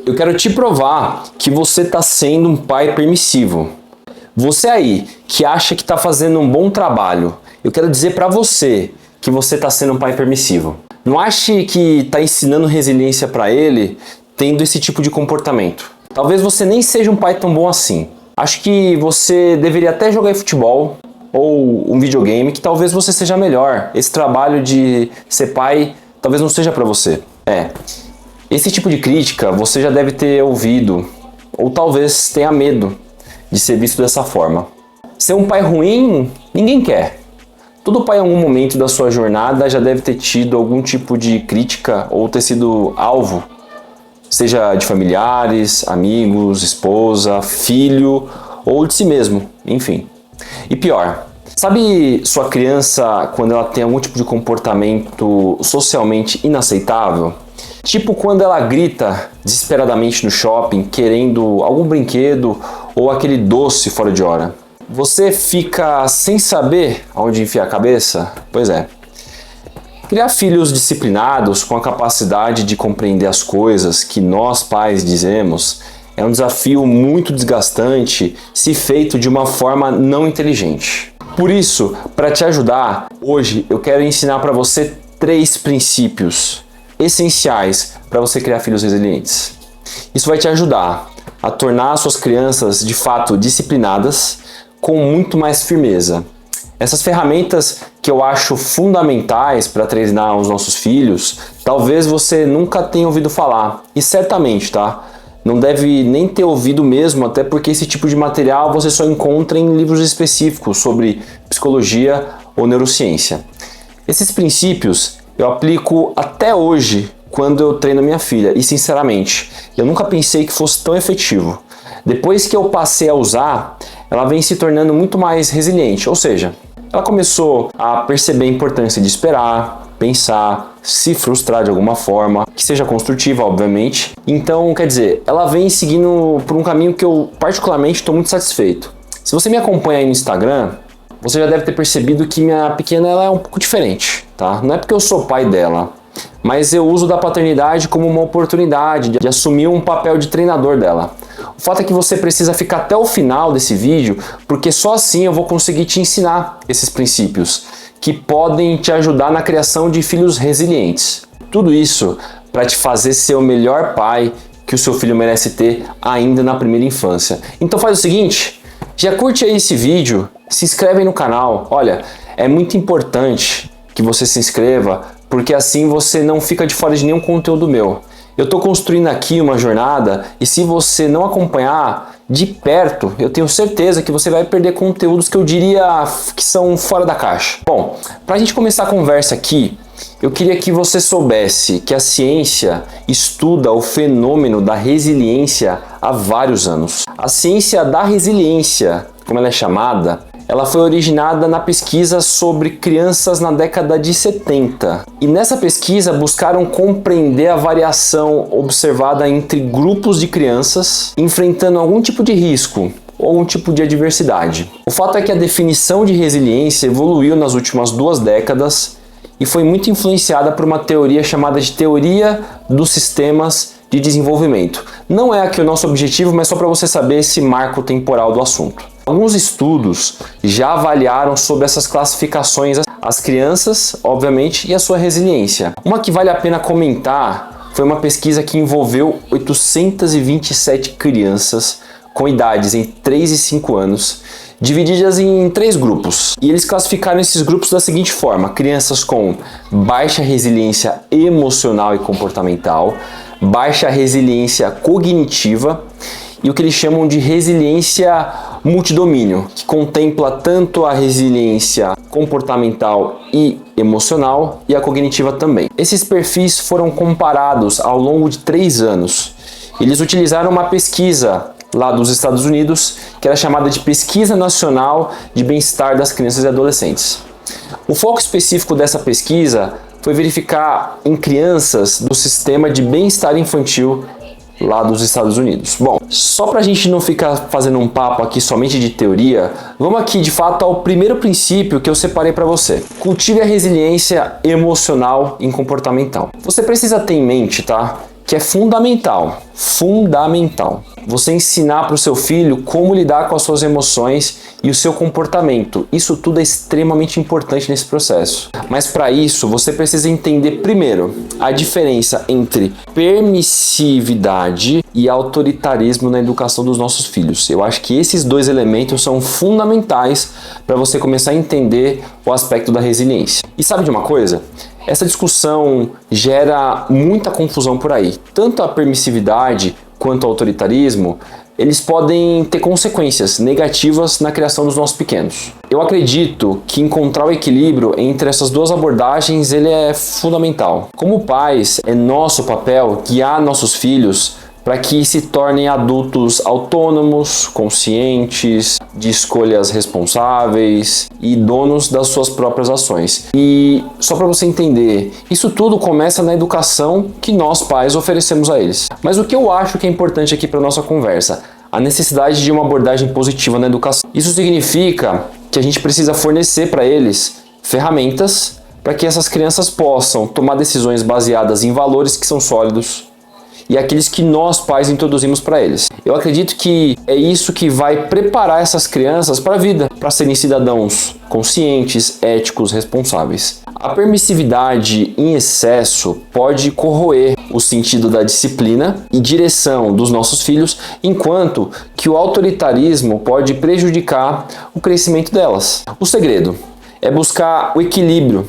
eu quero te provar que você está sendo um pai permissivo. Você aí que acha que está fazendo um bom trabalho, eu quero dizer para você que você está sendo um pai permissivo. Não ache que está ensinando resiliência para ele tendo esse tipo de comportamento. Talvez você nem seja um pai tão bom assim. Acho que você deveria até jogar futebol ou um videogame, que talvez você seja melhor. Esse trabalho de ser pai talvez não seja para você. Esse tipo de crítica você já deve ter ouvido, ou talvez tenha medo de ser visto dessa forma. Ser um pai ruim, ninguém quer. Todo pai em algum momento da sua jornada já deve ter tido algum tipo de crítica ou ter sido alvo, seja de familiares, amigos, esposa, filho ou de si mesmo, enfim. E pior, sabe sua criança quando ela tem algum tipo de comportamento socialmente inaceitável? Tipo quando ela grita desesperadamente no shopping querendo algum brinquedo ou aquele doce fora de hora. Você fica sem saber aonde enfiar a cabeça? Pois é. Criar filhos disciplinados com a capacidade de compreender as coisas que nós pais dizemos é um desafio muito desgastante se feito de uma forma não inteligente. Por isso, para te ajudar, hoje eu quero ensinar para você 3 princípios essenciais para você criar filhos resilientes. Isso vai te ajudar a tornar suas crianças de fato disciplinadas com muito mais firmeza. Essas ferramentas que eu acho fundamentais para treinar os nossos filhos, talvez você nunca tenha ouvido falar. E certamente, não deve nem ter ouvido mesmo, até porque esse tipo de material você só encontra em livros específicos sobre psicologia ou neurociência. Esses princípios eu aplico até hoje quando eu treino minha filha e, sinceramente, eu nunca pensei que fosse tão efetivo. Depois que eu passei a usar, ela vem se tornando muito mais resiliente, ou seja, ela começou a perceber a importância de esperar, pensar, se frustrar de alguma forma, que seja construtiva, obviamente. Então, quer dizer, ela vem seguindo por um caminho que eu particularmente estou muito satisfeito. Se você me acompanha aí no Instagram, você já deve ter percebido que minha pequena ela é um pouco diferente, tá? Não é porque eu sou pai dela, mas eu uso da paternidade como uma oportunidade de assumir um papel de treinador dela. O fato é que você precisa ficar até o final desse vídeo, porque só assim eu vou conseguir te ensinar esses princípios que podem te ajudar na criação de filhos resilientes. Tudo isso para te fazer ser o melhor pai que o seu filho merece ter ainda na primeira infância. Então faz o seguinte, já curte aí esse vídeo, se inscreve aí no canal. Olha, é muito importante que você se inscreva, porque assim você não fica de fora de nenhum conteúdo meu. Eu estou construindo aqui uma jornada e se você não acompanhar de perto, eu tenho certeza que você vai perder conteúdos que eu diria que são fora da caixa. Bom, para a gente começar a conversa aqui, eu queria que você soubesse que a ciência estuda o fenômeno da resiliência há vários anos. A ciência da resiliência, como ela é chamada, ela foi originada na pesquisa sobre crianças na década de 70. E nessa pesquisa buscaram compreender a variação observada entre grupos de crianças enfrentando algum tipo de risco ou algum tipo de adversidade. O fato é que a definição de resiliência evoluiu nas últimas 2 décadas e foi muito influenciada por uma teoria chamada de teoria dos sistemas de desenvolvimento. Não é aqui o nosso objetivo, mas só para você saber esse marco temporal do assunto. Alguns estudos já avaliaram sobre essas classificações as crianças, obviamente, e a sua resiliência. Uma que vale a pena comentar foi uma pesquisa que envolveu 827 crianças com idades entre 3 e 5 anos, divididas em 3 grupos. E eles classificaram esses grupos da seguinte forma: crianças com baixa resiliência emocional e comportamental, baixa resiliência cognitiva e o que eles chamam de resiliência multidomínio, que contempla tanto a resiliência comportamental e emocional e a cognitiva também. Esses perfis foram comparados ao longo de 3 anos. Eles utilizaram uma pesquisa lá dos Estados Unidos, que era chamada de Pesquisa Nacional de Bem-Estar das Crianças e Adolescentes. O foco específico dessa pesquisa foi verificar em crianças do sistema de bem-estar infantil lá dos Estados Unidos. Bom, só para a gente não ficar fazendo um papo aqui somente de teoria, vamos aqui de fato ao primeiro princípio que eu separei para você. Cultive a resiliência emocional e comportamental. Você precisa ter em mente, que é fundamental, você ensinar para o seu filho como lidar com as suas emoções e o seu comportamento. Isso tudo é extremamente importante nesse processo. Mas para isso, você precisa entender primeiro a diferença entre permissividade e autoritarismo na educação dos nossos filhos. Eu acho que esses dois elementos são fundamentais para você começar a entender o aspecto da resiliência. E sabe de uma coisa? Essa discussão gera muita confusão por aí. Tanto a permissividade quanto o autoritarismo, eles podem ter consequências negativas na criação dos nossos pequenos. Eu acredito que encontrar o equilíbrio entre essas duas abordagens ele é fundamental. Como pais, é nosso papel guiar nossos filhos para que se tornem adultos autônomos, conscientes, de escolhas responsáveis e donos das suas próprias ações. E só para você entender, isso tudo começa na educação que nós pais oferecemos a eles. Mas o que eu acho que é importante aqui para nossa conversa? A necessidade de uma abordagem positiva na educação. Isso significa que a gente precisa fornecer para eles ferramentas para que essas crianças possam tomar decisões baseadas em valores que são sólidos, e aqueles que nós pais introduzimos para eles. Eu acredito que é isso que vai preparar essas crianças para a vida, para serem cidadãos conscientes, éticos, responsáveis. A permissividade em excesso pode corroer o sentido da disciplina e direção dos nossos filhos, enquanto que o autoritarismo pode prejudicar o crescimento delas. O segredo é buscar o equilíbrio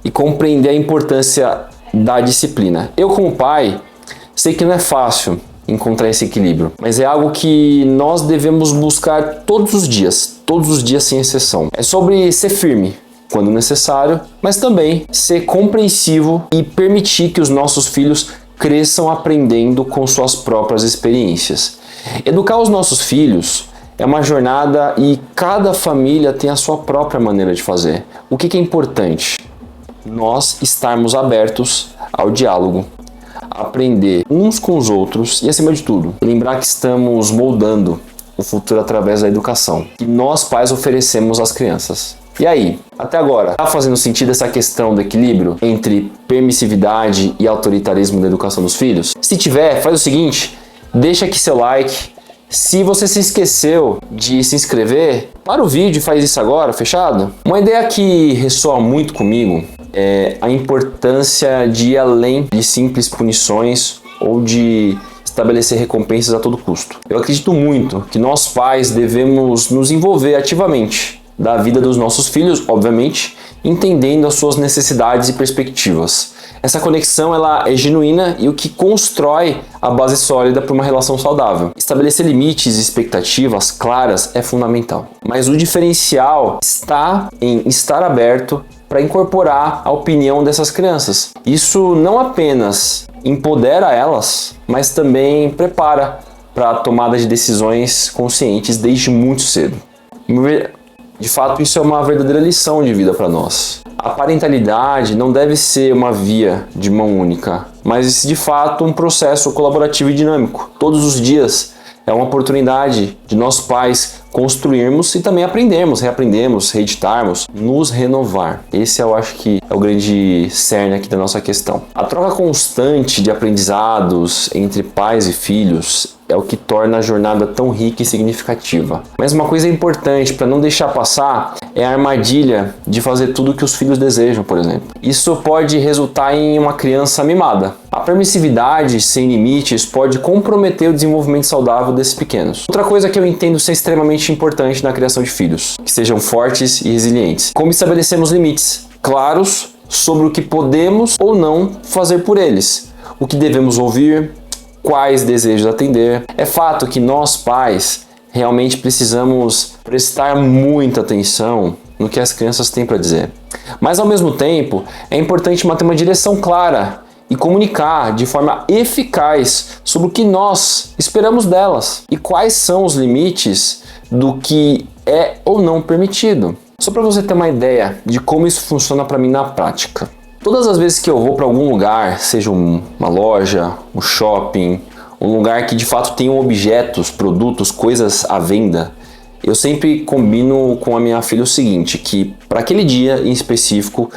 e compreender a importância da disciplina. Eu, como pai, sei que não é fácil encontrar esse equilíbrio, mas é algo que nós devemos buscar todos os dias sem exceção. É sobre ser firme quando necessário, mas também ser compreensivo e permitir que os nossos filhos cresçam aprendendo com suas próprias experiências. Educar os nossos filhos é uma jornada e cada família tem a sua própria maneira de fazer. O que é importante? Nós estarmos abertos ao diálogo, aprender uns com os outros e, acima de tudo, lembrar que estamos moldando o futuro através da educação que nós pais oferecemos às crianças. E aí, até agora, tá fazendo sentido essa questão do equilíbrio entre permissividade e autoritarismo na educação dos filhos? Se tiver, faz o seguinte, deixa aqui seu like. Se você se esqueceu de se inscrever, para o vídeo e faz isso agora, fechado? Uma ideia que ressoa muito comigo é a importância de ir além de simples punições ou de estabelecer recompensas a todo custo. Eu acredito muito que nós pais devemos nos envolver ativamente da vida dos nossos filhos, obviamente, entendendo as suas necessidades e perspectivas. Essa conexão ela é genuína e o que constrói a base sólida para uma relação saudável. Estabelecer limites e expectativas claras é fundamental. Mas o diferencial está em estar aberto para incorporar a opinião dessas crianças. Isso não apenas empodera elas, mas também prepara para a tomada de decisões conscientes desde muito cedo. De fato, isso é uma verdadeira lição de vida para nós. A parentalidade não deve ser uma via de mão única, mas de fato um processo colaborativo e dinâmico. Todos os dias é uma oportunidade de nós pais construirmos e também aprendermos, reaprendermos, reeditarmos, nos renovar. Esse eu acho que é o grande cerne aqui da nossa questão. A troca constante de aprendizados entre pais e filhos é o que torna a jornada tão rica e significativa. Mas uma coisa importante para não deixar passar é a armadilha de fazer tudo o que os filhos desejam, por exemplo. Isso pode resultar em uma criança mimada. A permissividade sem limites pode comprometer o desenvolvimento saudável desses pequenos. Outra coisa que eu entendo ser extremamente importante na criação de filhos, que sejam fortes e resilientes. Como estabelecemos limites claros sobre o que podemos ou não fazer por eles, o que devemos ouvir, quais desejos atender. É fato que nós pais realmente precisamos prestar muita atenção no que as crianças têm para dizer. Mas ao mesmo tempo, é importante manter uma direção clara e comunicar de forma eficaz sobre o que nós esperamos delas e quais são os limites do que é ou não permitido. Só para você ter uma ideia de como isso funciona para mim na prática. Todas as vezes que eu vou para algum lugar, seja uma loja, um shopping, um lugar que de fato tenham objetos, produtos, coisas à venda, eu sempre combino com a minha filha o seguinte, que para aquele dia em específico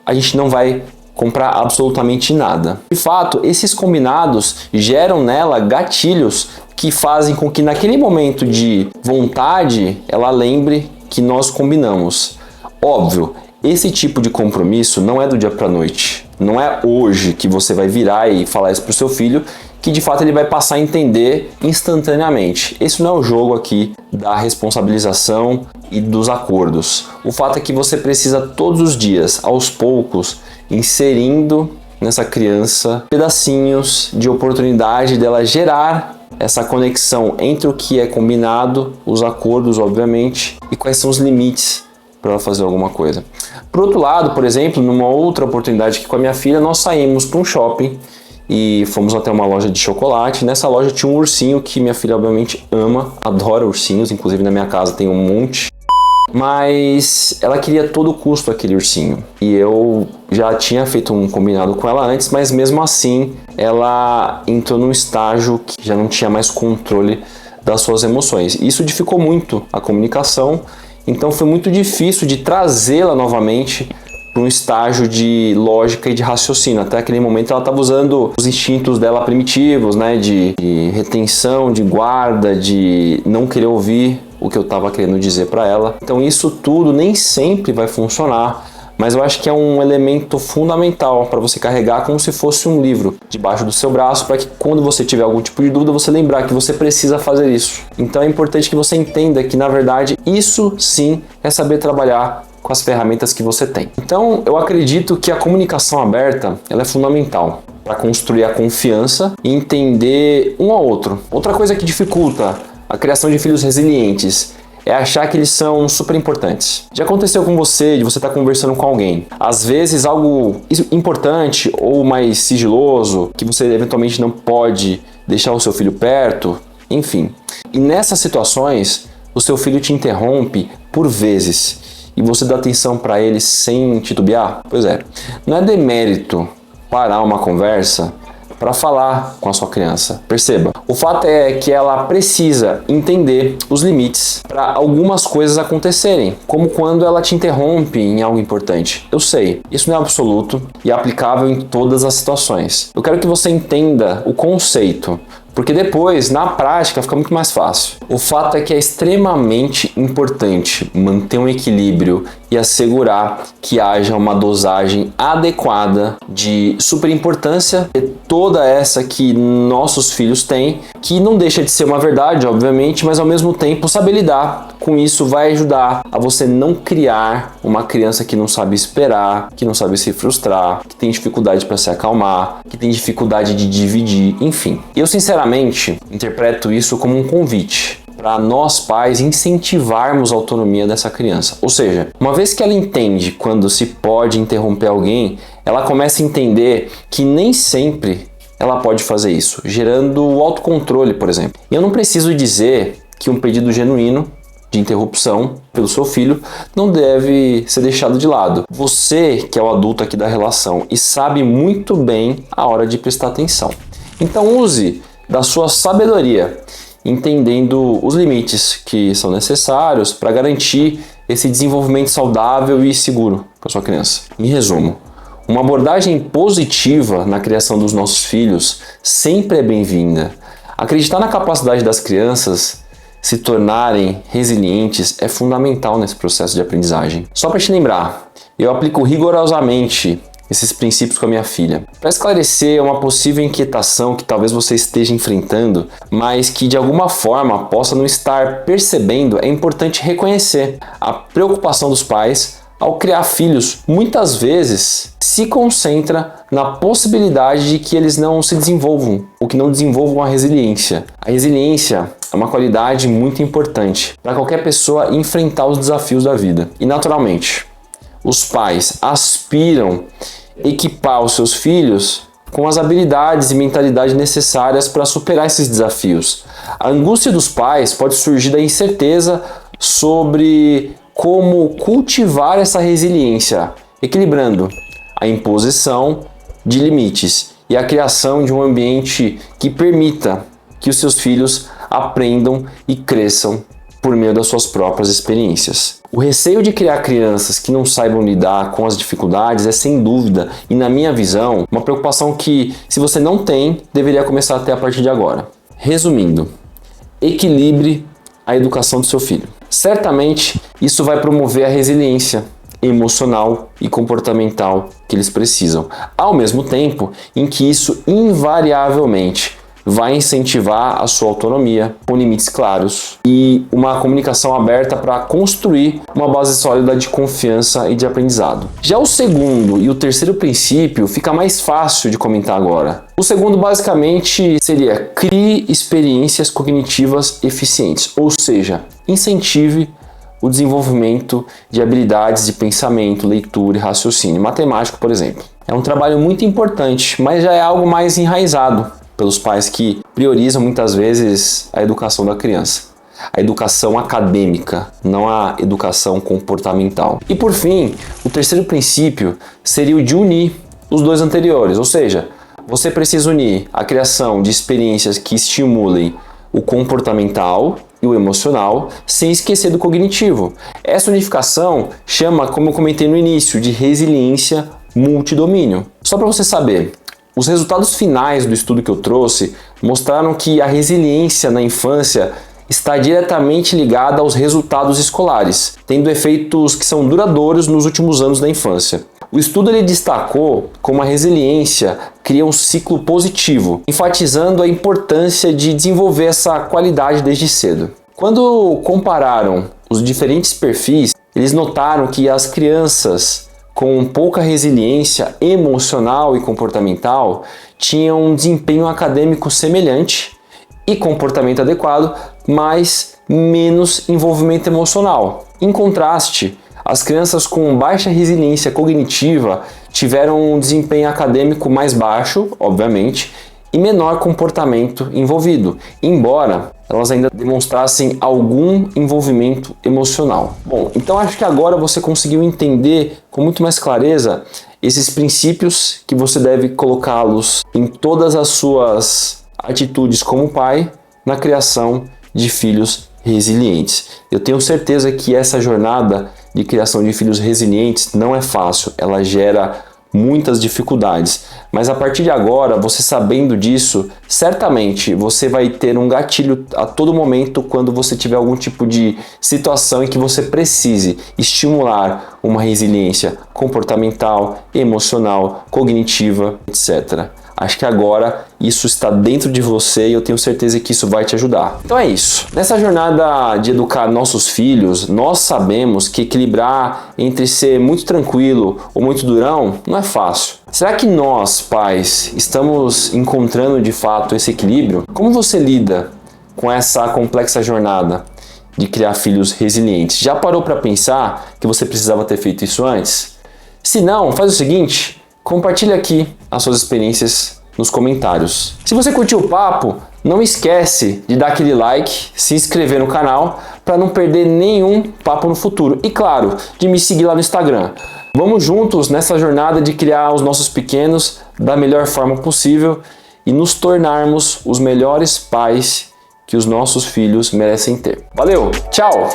a gente não vai comprar absolutamente nada. De fato, esses combinados geram nela gatilhos que fazem com que naquele momento de vontade ela lembre que nós combinamos. Óbvio, esse tipo de compromisso não é do dia para noite. Não é hoje que você vai virar e falar isso para o seu filho que de fato ele vai passar a entender instantaneamente. Esse não é o jogo aqui da responsabilização e dos acordos. O fato é que você precisa todos os dias, aos poucos, inserindo nessa criança pedacinhos de oportunidade dela gerar essa conexão entre o que é combinado, os acordos, obviamente, e quais são os limites para ela fazer alguma coisa. Por outro lado, por exemplo, numa outra oportunidade aqui com a minha filha, nós saímos para um shopping e fomos até uma loja de chocolate. Nessa loja tinha um ursinho que minha filha obviamente ama, adora ursinhos, inclusive na minha casa tem um monte. Mas ela queria a todo custo aquele ursinho. E eu já tinha feito um combinado com ela antes, mas mesmo assim ela entrou num estágio que já não tinha mais controle das suas emoções. Isso dificultou muito a comunicação, então foi muito difícil de trazê-la novamente para um estágio de lógica e de raciocínio. Até aquele momento ela estava usando os instintos dela primitivos, né, de retenção, de guarda, de não querer ouvir o que eu estava querendo dizer para ela. Então isso tudo nem sempre vai funcionar, mas eu acho que é um elemento fundamental para você carregar como se fosse um livro debaixo do seu braço, para que quando você tiver algum tipo de dúvida, você lembrar que você precisa fazer isso. Então é importante que você entenda que, na verdade, isso sim é saber trabalhar com as ferramentas que você tem. Então eu acredito que a comunicação aberta ela é fundamental para construir a confiança e entender um ao outro. Outra coisa que dificulta a criação de filhos resilientes é achar que eles são super importantes. Já aconteceu com você de você estar conversando com alguém, às vezes algo importante ou mais sigiloso, que você eventualmente não pode deixar o seu filho perto, enfim. E nessas situações, o seu filho te interrompe por vezes e você dá atenção para ele sem titubear? Pois é, não é demérito parar uma conversa para falar com a sua criança. Perceba, o fato é que ela precisa entender os limites para algumas coisas acontecerem, como quando ela te interrompe em algo importante. Eu sei, isso não é absoluto e é aplicável em todas as situações. Eu quero que você entenda o conceito, porque depois, na prática, fica muito mais fácil. O fato é que é extremamente importante manter um equilíbrio e assegurar que haja uma dosagem adequada de superimportância de toda essa que nossos filhos têm, que não deixa de ser uma verdade, obviamente, mas ao mesmo tempo saber lidar com isso vai ajudar a você não criar uma criança que não sabe esperar, que não sabe se frustrar, que tem dificuldade para se acalmar, que tem dificuldade de dividir, enfim. Eu sinceramente interpreto isso como um convite para nós pais incentivarmos a autonomia dessa criança. Ou seja, uma vez que ela entende quando se pode interromper alguém, ela começa a entender que nem sempre ela pode fazer isso, gerando o autocontrole, por exemplo. E eu não preciso dizer que um pedido genuíno de interrupção pelo seu filho não deve ser deixado de lado. Você, que é o adulto aqui da relação e sabe muito bem a hora de prestar atenção. Então use da sua sabedoria, entendendo os limites que são necessários para garantir esse desenvolvimento saudável e seguro para sua criança. Em resumo, uma abordagem positiva na criação dos nossos filhos sempre é bem-vinda. Acreditar na capacidade das crianças se tornarem resilientes é fundamental nesse processo de aprendizagem. Só para te lembrar, eu aplico rigorosamente esses princípios com a minha filha. Para esclarecer uma possível inquietação que talvez você esteja enfrentando, mas que de alguma forma possa não estar percebendo, é importante reconhecer a preocupação dos pais ao criar filhos. Muitas vezes se concentra na possibilidade de que eles não se desenvolvam, ou que não desenvolvam a resiliência. A resiliência é uma qualidade muito importante para qualquer pessoa enfrentar os desafios da vida. E naturalmente, os pais aspiram equipar os seus filhos com as habilidades e mentalidade necessárias para superar esses desafios. A angústia dos pais pode surgir da incerteza sobre como cultivar essa resiliência, equilibrando a imposição de limites e a criação de um ambiente que permita que os seus filhos aprendam e cresçam por meio das suas próprias experiências. O receio de criar crianças que não saibam lidar com as dificuldades é, sem dúvida, e na minha visão, uma preocupação que, se você não tem, deveria começar a ter a partir de agora. Resumindo, equilibre a educação do seu filho. Certamente, isso vai promover a resiliência emocional e comportamental que eles precisam, ao mesmo tempo em que isso invariavelmente vai incentivar a sua autonomia, com limites claros e uma comunicação aberta para construir uma base sólida de confiança e de aprendizado. Já o segundo e o terceiro princípio fica mais fácil de comentar agora. O segundo basicamente seria: crie experiências cognitivas eficientes, ou seja, incentive o desenvolvimento de habilidades de pensamento, leitura e raciocínio matemático, por exemplo. É um trabalho muito importante, mas já é algo mais enraizado pelos pais que priorizam muitas vezes a educação da criança. A educação acadêmica, não a educação comportamental. E por fim, o terceiro princípio seria o de unir os dois anteriores, ou seja, você precisa unir a criação de experiências que estimulem o comportamental e o emocional, sem esquecer do cognitivo. Essa unificação chama, como eu comentei no início, de resiliência multidomínio. Só para você saber, os resultados finais do estudo que eu trouxe mostraram que a resiliência na infância está diretamente ligada aos resultados escolares, tendo efeitos que são duradouros nos últimos anos da infância. O estudo ele destacou como a resiliência cria um ciclo positivo, enfatizando a importância de desenvolver essa qualidade desde cedo. Quando compararam os diferentes perfis, eles notaram que as crianças com pouca resiliência emocional e comportamental tinham um desempenho acadêmico semelhante e comportamento adequado, mas menos envolvimento emocional. Em contraste, as crianças com baixa resiliência cognitiva tiveram um desempenho acadêmico mais baixo, obviamente, e menor comportamento envolvido, embora elas ainda demonstrassem algum envolvimento emocional. Bom, então acho que agora você conseguiu entender com muito mais clareza esses princípios que você deve colocá-los em todas as suas atitudes como pai na criação de filhos resilientes. Eu tenho certeza que essa jornada de criação de filhos resilientes não é fácil, ela gera muitas dificuldades, mas a partir de agora, você sabendo disso, certamente você vai ter um gatilho a todo momento quando você tiver algum tipo de situação em que você precise estimular uma resiliência comportamental, emocional, cognitiva, etc. Acho que agora isso está dentro de você e eu tenho certeza que isso vai te ajudar. Então é isso. Nessa jornada de educar nossos filhos, nós sabemos que equilibrar entre ser muito tranquilo ou muito durão não é fácil. Será que nós, pais, estamos encontrando de fato esse equilíbrio? Como você lida com essa complexa jornada de criar filhos resilientes? Já parou para pensar que você precisava ter feito isso antes? Se não, faz o seguinte: compartilhe aqui as suas experiências nos comentários. Se você curtiu o papo, não esquece de dar aquele like, se inscrever no canal para não perder nenhum papo no futuro. E claro, de me seguir lá no Instagram. Vamos juntos nessa jornada de criar os nossos pequenos da melhor forma possível e nos tornarmos os melhores pais que os nossos filhos merecem ter. Valeu, tchau!